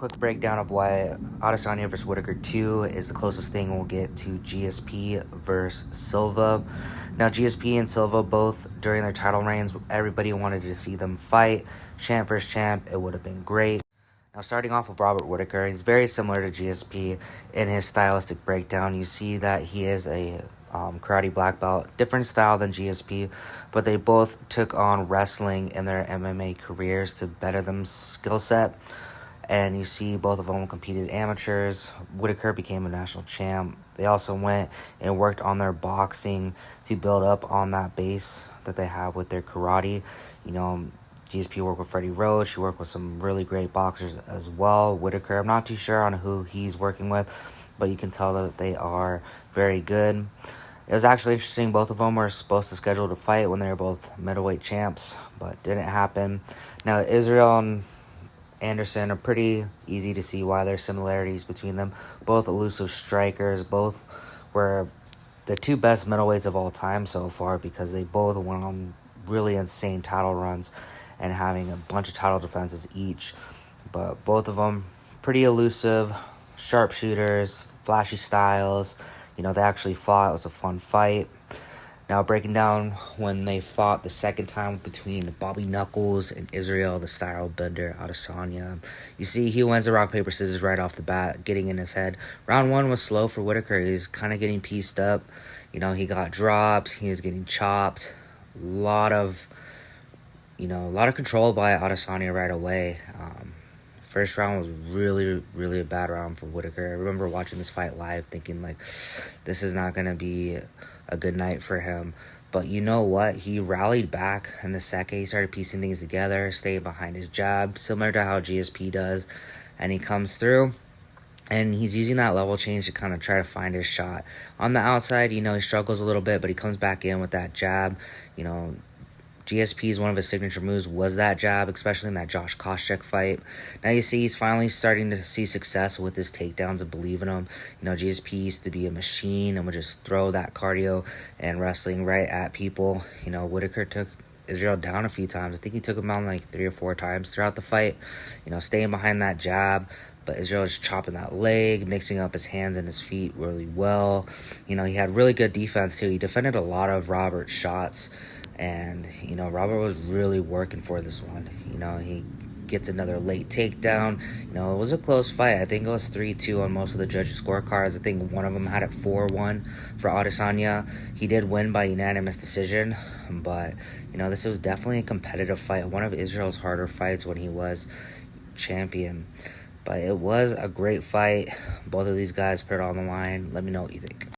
quick breakdown of why Adesanya vs. Whitaker 2 is the closest thing we'll get to GSP versus Silva. Now, GSP and Silva both, during their title reigns, everybody wanted to see them fight. Champ versus champ, it would have been great. Now, starting off with Robert Whitaker, he's very similar to GSP in his stylistic breakdown. You see that he is a karate black belt, different style than GSP, but they both took on wrestling in their MMA careers to better them skill set. And you see both of them competed amateurs. Whitaker became a national champ. They also went and worked on their boxing to build up on that base that they have with their karate. You know, GSP worked with Freddie Roach. He worked with some really great boxers as well. Whitaker, I'm not too sure on who he's working with, but you can tell that they are very good. It was actually interesting. Both of them were supposed to schedule to fight when they were both middleweight champs, but didn't happen. Now, Israel and Anderson are pretty easy to see why there's similarities between them. Both elusive strikers. Both were the two best middleweights of all time so far because they both went on really insane title runs and having a bunch of title defenses each. But both of them pretty elusive, sharpshooters, flashy styles. You know, they actually fought. It was a fun fight. Now, breaking down when they fought the second time between Bobby Knuckles and Israel, the style bender, Adesanya. You see, he wins the rock, paper, scissors right off the bat, getting in his head. Round one was slow for Whitaker. He's kind of getting pieced up. You know, he got dropped. He was getting chopped. A lot of control by Adesanya right away. First round was really, really a bad round for Whitaker. I remember watching this fight live thinking, like, this is not going to be a good night for him. But you know what? He rallied back in the second. He started piecing things together, staying behind his jab, similar to how GSP does. And he comes through, and he's using that level change to kind of try to find his shot. On the outside, you know, he struggles a little bit, but he comes back in with that jab. You know, GSP's one of his signature moves was that jab, especially in that Josh Koscheck fight. Now you see he's finally starting to see success with his takedowns and believe in him. You know, GSP used to be a machine and would just throw that cardio and wrestling right at people. You know, Whitaker took Israel down a few times. I think he took him down like 3 or 4 times throughout the fight. You know, staying behind that jab. But Israel just chopping that leg, mixing up his hands and his feet really well. You know, he had really good defense too. He defended a lot of Robert's shots. And, you know, Robert was really working for this one. You know, he gets another late takedown. You know, it was a close fight. I think it was 3-2 on most of the judges' scorecards. I think one of them had it 4-1 for Adesanya. He did win by unanimous decision. But, you know, this was definitely a competitive fight. One of Israel's harder fights when he was champion. But it was a great fight. Both of these guys put it on the line. Let me know what you think.